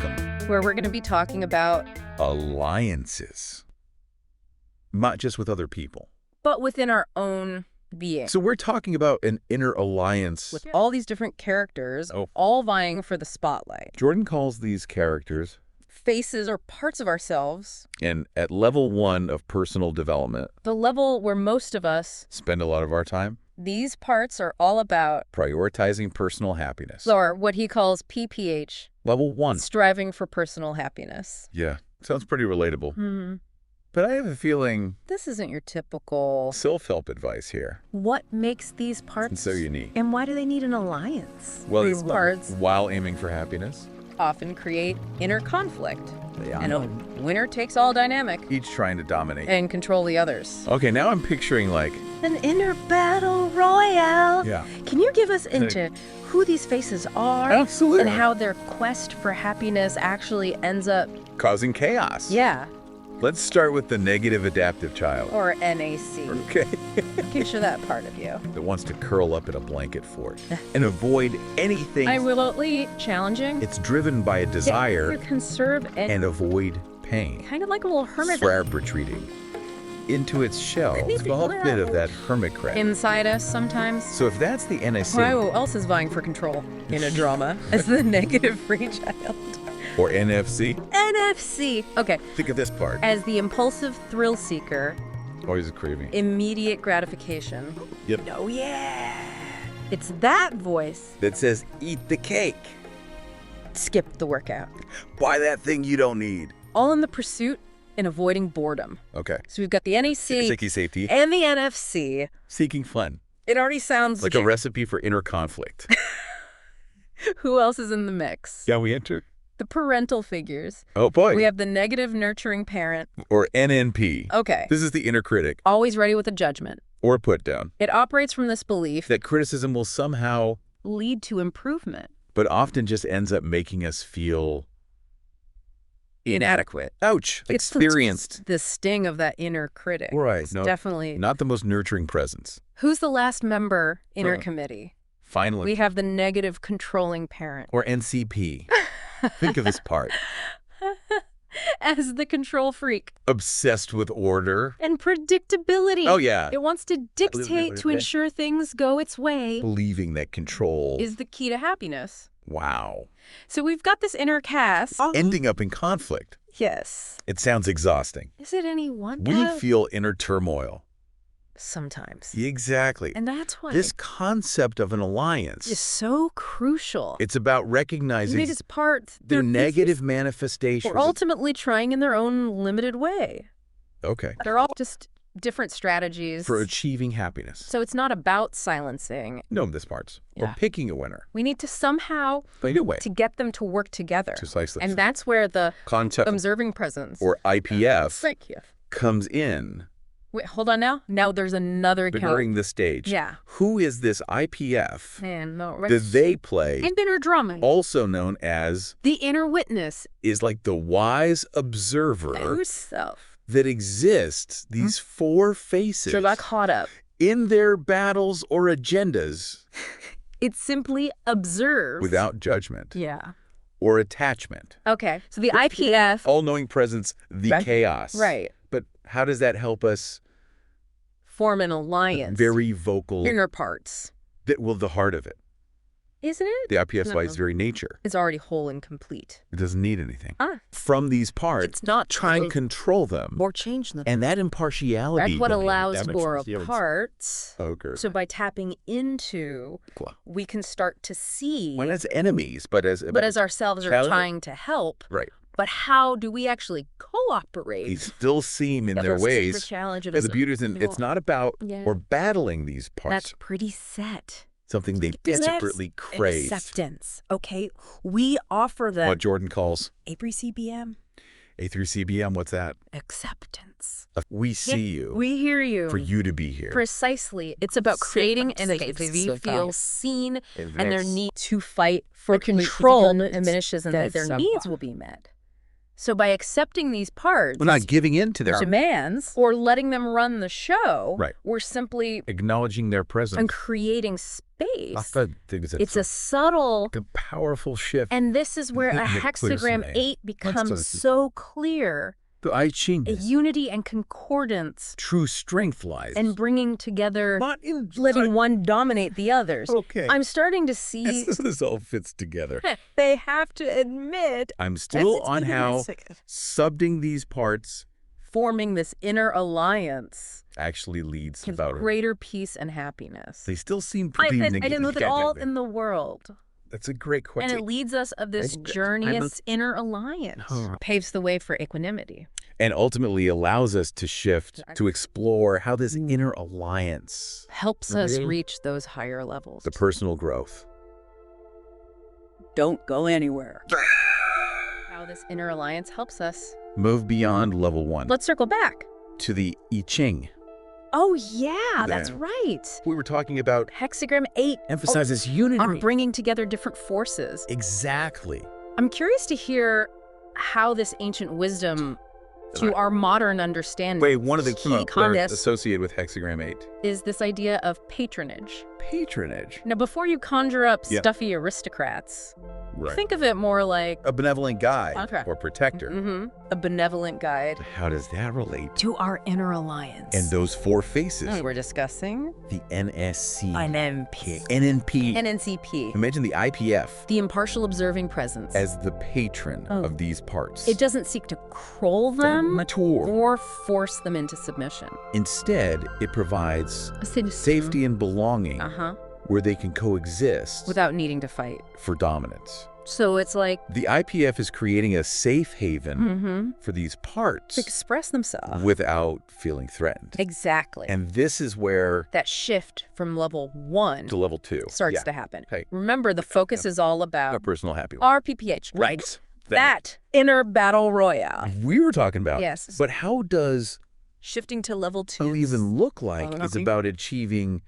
Welcome. where we're going to be talking about, Alliances. Not just with other people. but within our own being. So we're talking about an inner alliance. With all these different characters, Oh. all vying for the spotlight. Jordan calls these characters, Faces or parts of ourselves, and at level 1 of personal development, the level where most of us, spend a lot of our time these parts are all about, prioritizing personal happiness. or what he calls PPH, Level 1. striving for personal happiness. Yeah, sounds pretty relatable. Hmm. But I have a feeling This isn't your typical, self-help advice here. what makes these parts It's so unique. and why do they need an alliance? Well, These parts while aiming for happiness, often create inner conflict yeah. and a winner-takes-all dynamic Each trying to dominate. and control the others. Okay, now I'm picturing like, An inner battle royale. yeah. Can you give us into who these faces are Absolutely. and how their quest for happiness actually ends up, Causing chaos. yeah, Let's start with the negative adaptive child. or NAC. Okay. Picture that part of you. That wants to curl up in a blanket fort and avoid anything. Irrelevantly challenging. It's driven by a desire to conserve and avoid pain. kind of like a little hermit Frab retreating into its shell. It's a whole bit of that hermit crab. inside us sometimes. So if that's the NAC Who else is vying for control in a drama as the negative free child? or NFC, NFC. Okay. think of this part. As the impulsive thrill seeker, Always a craving. immediate gratification. Yep. Oh, yeah. It's that voice. That says, eat the cake. Skip the workout. Buy that thing you don't need. All in the pursuit and avoiding boredom. Okay. So we've got the NAC Sticky safety. and the NFC. Seeking fun. It already sounds Like a recipe for inner conflict. Who else is in the mix? Yeah, we enter. The parental figures. Oh, boy. We have the negative nurturing parent. Or NNP. Okay. This is the inner critic. Always ready with a judgment. Or put down. It operates from this belief That criticism will somehow, lead to improvement. but often just ends up making us feel Inadequate. ouch, It's experienced. the sting of that inner critic. Right. It's No, definitely. not the most nurturing presence. Who's the last member in our Huh. committee? Finally. We have the negative controlling parent. Or NCP. Think of this part. As the control freak. Obsessed with order. And predictability. Oh, yeah. It wants to dictate to ensure things go its way Believing that control. is the key to happiness. Wow. So we've got this inner cast. Ending up in conflict. Yes. It sounds exhausting. Is it any wonder? We feel inner turmoil. Sometimes. Exactly. And that's why This concept of an alliance. is so crucial. It's about recognizing It is part their pieces negative manifestations. or ultimately trying in their own limited way. Okay. They're all just different strategies. For achieving happiness. So it's not about silencing. No, this part's. Or Yeah. picking a winner. We need to somehow Find a way. to get them to work together. Precisely. And that's where the Concept observing presence or IPF Thank you. comes in Wait, hold on now. Now there's another account. during the stage. Yeah. Who is this IPF Man, no. that they play, And inner drama. also known as, The inner witness. is like the wise observer Ourself. that exists, these four faces, So got caught up. in their battles or agendas It simply observes. without judgment Yeah. or attachment. Okay. So the IPF. All-knowing presence, the chaos. Right. But how does that help us? Form an alliance. Very vocal. Inner parts. The heart of it. Isn't it? The IPF by No. its very nature. It's already whole and complete. It doesn't need anything. Ah. From these parts, It's not try and close control them. or change them. And that impartiality. That's what allows That makes for sense. parts. Okay. So by tapping into, Cool. we can start to see, When as enemies, but as ourselves are challenge- trying to help. right. But how do we actually cooperate? They still seem in their That's the ways. challenge of The beauty is, it's not about Yeah. or battling these parts. That's pretty set. Something they desperately crave. Acceptance. Okay, we offer them What Jordan calls A through CBM. A through CBM. What's that? Acceptance. We see you. We hear you. For you to be here. Precisely. It's about creating an space they feel seen and their need to fight for control diminishes and that their needs will be met. So by accepting these parts, We're not giving in to their demands or letting them run the show, Right. we're simply acknowledging their presence. and creating space. I think It's a subtle, a powerful shift. and this is where a hexagram 8 becomes so clear. A unity and concordance. True strength lies. And bringing together, Not in letting one dominate the others. Okay. I'm starting to see. This all fits together. They have to admit. I'm still on how subbing these parts Forming this inner alliance actually leads gives about greater peace and happiness. They still seem pretty I didn't know that all in the world. That's a great question. And it leads us of this journey of inner alliance. Paves the way for equanimity. And ultimately allows us to shift, to explore how this inner alliance helps us reach those higher levels. The personal growth. Don't go anywhere. How this inner alliance helps us move beyond level 1. Let's circle back to the I Ching. Oh, yeah, that's right. We were talking about Hexagram 8 emphasizes unity. On bringing together different forces. Exactly. I'm curious to hear how this ancient wisdom to our modern understanding. Wait, one of the key concepts associated with Hexagram 8 is this idea of patronage. Patronage? Now, before you conjure up stuffy aristocrats, think of it more like a benevolent guide or protector. A benevolent guide. How does that relate to our inner alliance? And those 4 faces. We're discussing the NSC. NMP. NNP. NNCP. Imagine the IPF. The impartial observing presence. As the patron of these parts. It doesn't seek to control them mature or force them into submission. Instead, it provides safety and belonging where they can coexist without needing to fight for dominance. So it's like the IPF is creating a safe haven for these parts to express themselves without feeling threatened. Exactly. And this is where that shift from level 1 to level 2 starts to happen. Remember, the focus is all about our personal happiness. RPPH. Right. That inner battle royale. We were talking about. Yes. But how does shifting to level 2 even look like? Is about achieving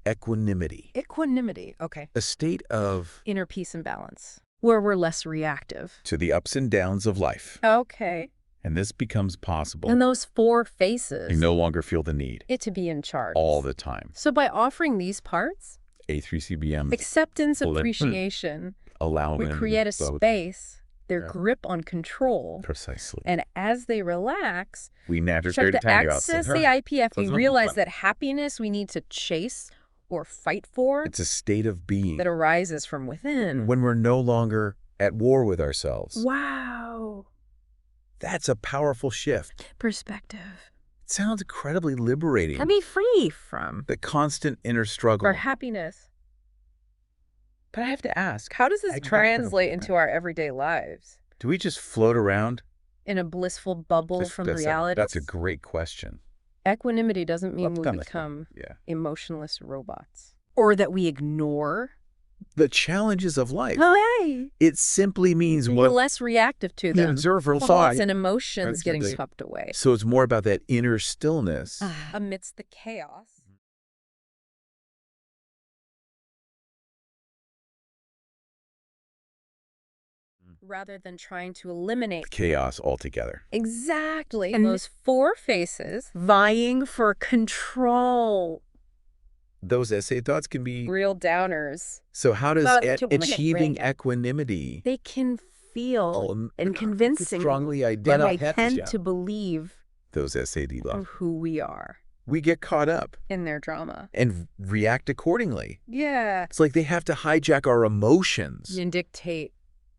equanimity. Equanimity, okay. A state of inner peace and balance, where we're less reactive to the ups and downs of life. Okay. And this becomes possible. And those 4 faces. You no longer feel the need. To be in charge. All the time. So by offering these parts, A3CBM, acceptance, appreciation, we create a space, their grip on control. Precisely. And as they relax, we naturally to access the IPF, we realize that happiness we need to chase or fight for. It's a state of being that arises from within. When we're no longer at war with ourselves. Wow. That's a powerful shift. Perspective. It sounds incredibly liberating. To be free from the constant inner struggle. For happiness. But I have to ask, how does this translate into our everyday lives? Do we just float around? In a blissful bubble from reality? That's a great question. Equanimity doesn't mean we become emotionless robots. Or that we ignore the challenges of life. Oh, hey. It simply means we're less reactive to them. Observer thoughts and emotions getting swept away. So it's more about that inner stillness. Amidst the chaos. Rather than trying to eliminate chaos altogether. Exactly. And those 4 faces vying for control. Those essay thoughts can be real downers. So how does achieving equanimity? They can feel and convincing. Strongly identify. But I tend to believe those essay of who we are. We get caught up in their drama and react accordingly. Yeah. It's like they have to hijack our emotions and dictate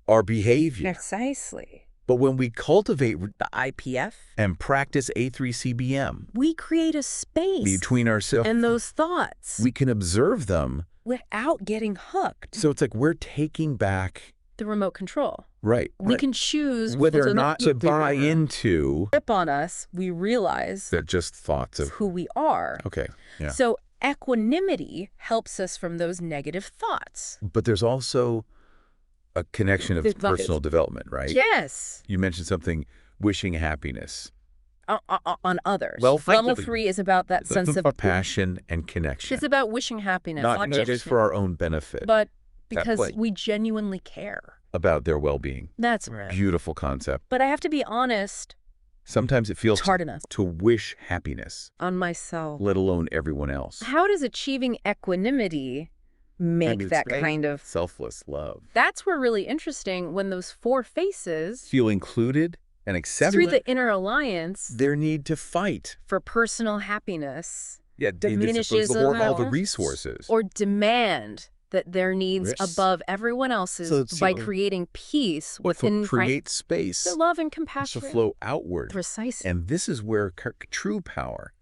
our behavior. Precisely. But when we cultivate the IPF and practice A3CBM, we create a space between ourselves and those thoughts. We can observe them without getting hooked. So it's like we're taking back the remote control. Right. We can choose whether or not to buy into. Grip on us, we realize that just thoughts of who we are. Okay. Yeah. So equanimity helps us from those negative thoughts. But there's also a connection of personal development, right? Yes. You mentioned something, wishing happiness. On others. Well, level 3 is about that sense of passion and connection. It's about wishing happiness. Not just for our own benefit. But because we genuinely care. About their well-being. That's right. Beautiful concept. But I have to be honest. Sometimes it feels hard enough to wish happiness. On myself. Let alone everyone else. How does achieving equanimity make that kind of selfless love. That's where really interesting when those four faces feel included and accepted through the inner alliance. Their need to fight for personal happiness diminishes all the resources or demand that their needs above everyone else's by creating peace within create space the love and compassion to flow outward. Precisely. And this is where true power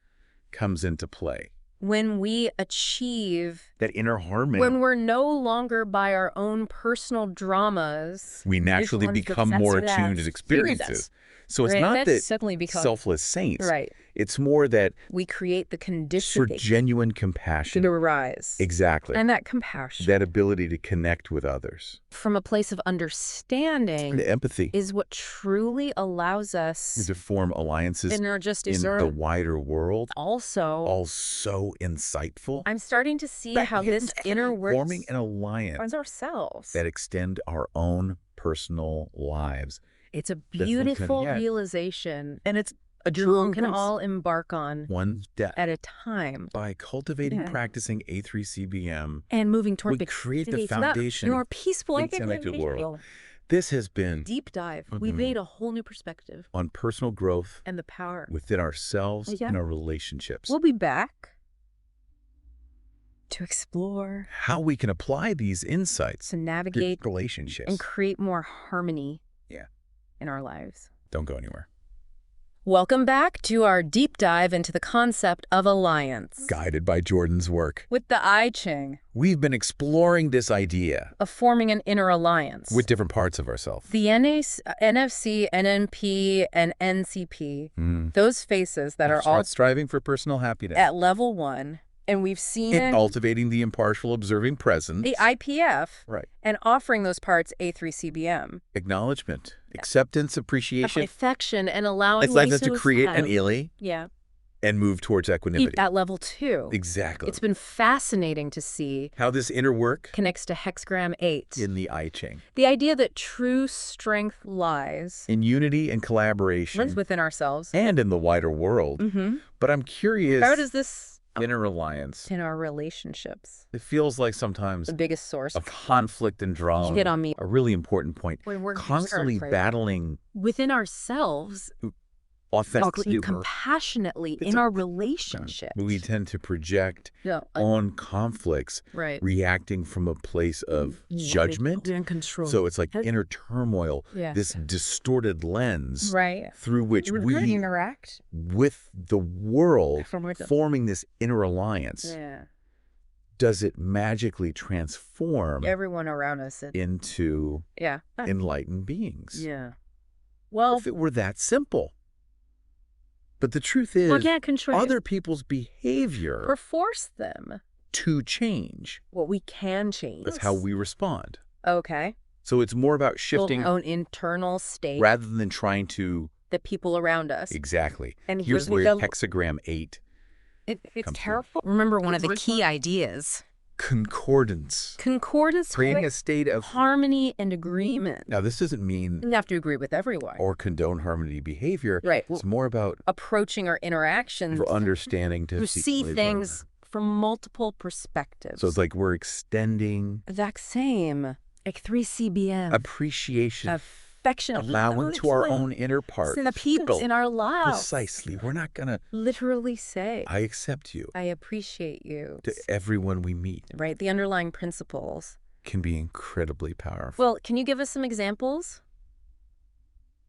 comes into play. When we achieve that inner harmony, when we're no longer by our own personal dramas, we naturally become more attuned to experiences. So it's not that selfless saints. Right. It's more that we create the conditions for genuine compassion to arise. Exactly. And that compassion, that ability to connect with others from a place of understanding, the empathy, is what truly allows us to form alliances in the wider world. All so insightful. I'm starting to see how this inner work forming an alliance ourselves that extend our own personal lives. It's a beautiful realization, and it's a journey we can all embark on one step at a time. By cultivating, practicing A3CBM, and moving toward we create the foundation more peaceful and connected world. This has been deep dive. We made a whole new perspective on personal growth and the power within ourselves and our relationships. We'll be back to explore how we can apply these insights to navigate relationships and create more harmony in our lives. Don't go anywhere. Welcome back to our deep dive into the concept of alliance. Guided by Jordan's work. With the I Ching. We've been exploring this idea of forming an inner alliance. With different parts of ourselves. The NFC, NNP, and NCP, those faces that are all striving for personal happiness. At level 1. And we've seen in cultivating the impartial observing presence. The IPF. Right. And offering those parts A3CBM. Acknowledgement, acceptance, appreciation. Affection, and allowing it's like us to create an ILI. Yeah. And move towards equanimity. At level 2. Exactly. It's been fascinating to see how this inner work connects to Hexagram 8. In the I Ching. The idea that true strength lies in unity and collaboration. Within ourselves. And in the wider world. But I'm curious. How does this inner alliance in our relationships? It feels like sometimes the biggest source of conflict and drama. You hit on me. A really important point. When we're constantly battling within ourselves, authentically, compassionately in our relationships. We tend to project on conflicts, reacting from a place of judgment and control. So it's like inner turmoil, this distorted lens through which we interact with the world, forming this inner alliance. Does it magically transform everyone around us into enlightened beings? Well, if it were that simple. But the truth is, other people's behavior or force them to change. What we can change. That's how we respond. Okay. So it's more about shifting our own internal state rather than trying to the people around us. Exactly. And here's where Hexagram 8. It's terrible. Remember one of the key ideas. Concordance. Creating a state of harmony and agreement. Now, this doesn't mean you have to agree with everyone or condone harmony behavior. Right. It's more about approaching our interactions for understanding to see things from multiple perspectives. So it's like we're extending that same like 3CBM appreciation. Affection, allowing to our own inner parts, the people in our lives. Precisely. We're not going to literally say, I accept you. I appreciate you. To everyone we meet. Right. The underlying principles can be incredibly powerful. Well, can you give us some examples?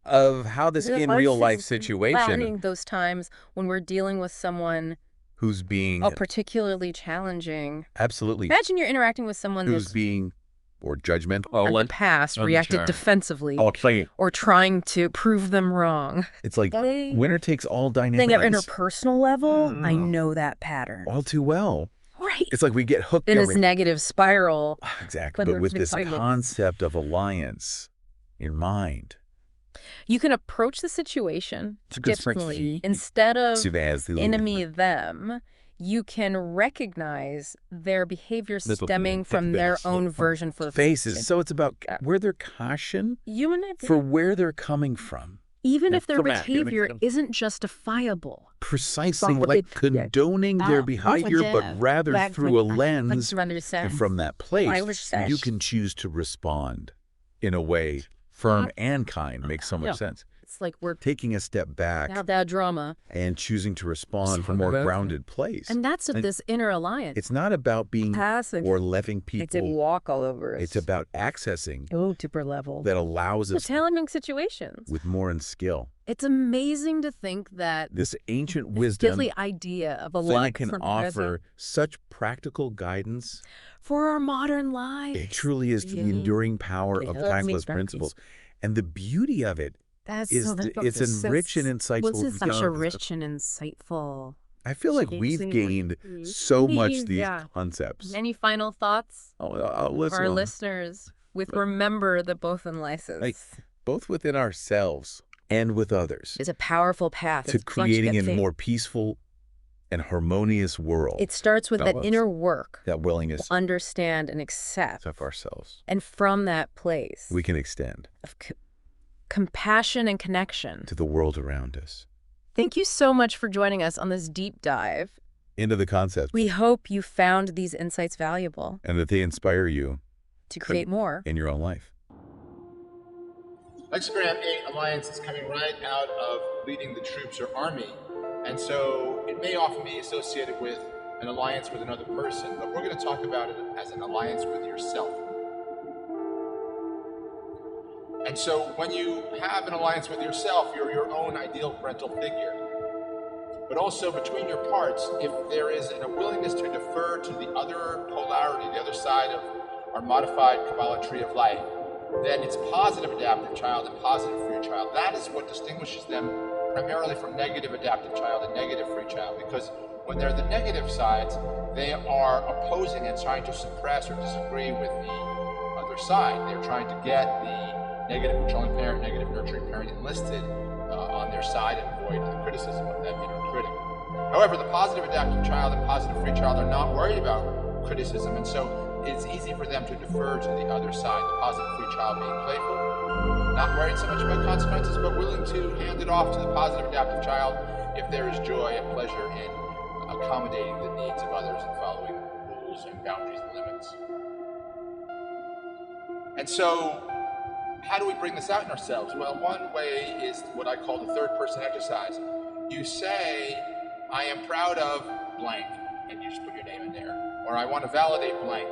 Of how this in real life situation. Those times when we're dealing with someone who's being particularly challenging. Absolutely. Imagine you're interacting with someone who's being or judgmental in the past, reacted defensively, or trying to prove them wrong. It's like winner takes all dynamics. At interpersonal level, I know that pattern all too well. Right. It's like we get hooked in this negative spiral. Exactly. But with this concept of alliance in mind, you can approach the situation differently. Instead of enemy them, you can recognize their behavior stemming from their own version for the faces. So it's about where they're caution for where they're coming from. even if their behavior isn't justifiable. Precisely, like condoning their behavior, but rather through a lens. And from that place, you can choose to respond in a way firm and kind. Makes so much sense. It's like we're taking a step back. Have that drama. And choosing to respond from a more grounded place. And that's this inner alliance. It's not about being passive or letting people it's a walk all over us. It's about accessing deeper level that allows us challenging situations with more and skill. It's amazing to think that this ancient wisdom idea of a life can offer such practical guidance for our modern lives. It truly is the enduring power of timeless principles. And the beauty of it it's rich and insightful. This is such a rich and insightful. I feel like we've gained so much these concepts. Any final thoughts for our listeners remember that both enlices. Both within ourselves and with others. It's a powerful path to creating a more peaceful and harmonious world. It starts with that inner work. That willingness to understand and accept of ourselves. And from that place, we can extend of compassion and connection to the world around us. Thank you so much for joining us on this deep dive into the concept. We hope you found these insights valuable and that they inspire you to create more in your own life. Hexagram 8 Alliance is coming right out of leading the troops or army, and so it may often be associated with an alliance with another person, but we're going to talk about it as an alliance with yourself. And so when you have an alliance with yourself, you're your own ideal parental figure. But also between your parts, if there is a willingness to defer to the other polarity, the other side of our modified Kabbalah tree of life, then it's positive adaptive child and positive free child. That is what distinguishes them primarily from negative adaptive child and negative free child, because when they're the negative sides, they are opposing and trying to suppress or disagree with the other side. They're trying to get the negative controlling parent, negative nurturing parent enlisted on their side and avoid the criticism of that inner critic. However, the positive adaptive child and positive free child are not worried about criticism, and so it's easy for them to defer to the other side. The positive free child being playful, not worried so much about consequences, but willing to hand it off to the positive adaptive child if there is joy and pleasure in accommodating the needs of others and following rules and boundaries and limits. And so, how do we bring this out in ourselves? Well, one way is what I call the third person exercise. You say, I am proud of blank, and you just put your name in there. Or I want to validate blank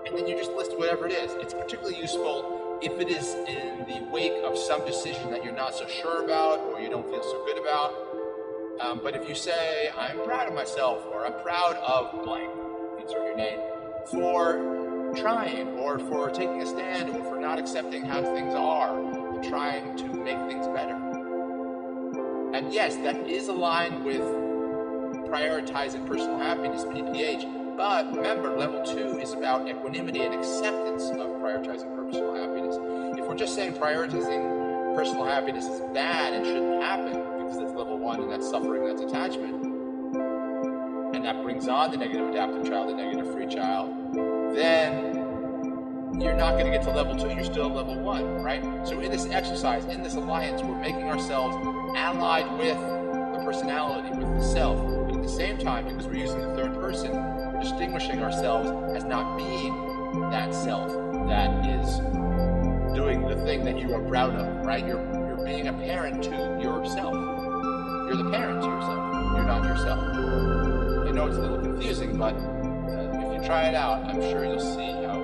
and then you just list whatever it is. It's particularly useful if it is in the wake of some decision that you're not so sure about or you don't feel so good about. But if you say, I'm proud of myself, or I'm proud of blank, insert your name, for trying, or for taking a stand, or for not accepting how things are, and trying to make things better. And yes, that is aligned with prioritizing personal happiness, PPH, but remember, level 2 is about equanimity and acceptance of prioritizing personal happiness. If we're just saying prioritizing personal happiness is bad and shouldn't happen, because that's level 1 and that's suffering, that's attachment, and that brings on the negative adaptive child, the negative free child, then you're not going to get to level 2, you're still at level 1, right? So in this exercise, in this alliance, we're making ourselves allied with the personality, with the self, but at the same time, because we're using the third person, we're distinguishing ourselves as not being that self that is doing the thing that you are proud of, right? You're being a parent to yourself. You're the parent to yourself. You're not yourself. I know it's a little confusing, but if you try it out, I'm sure you'll see how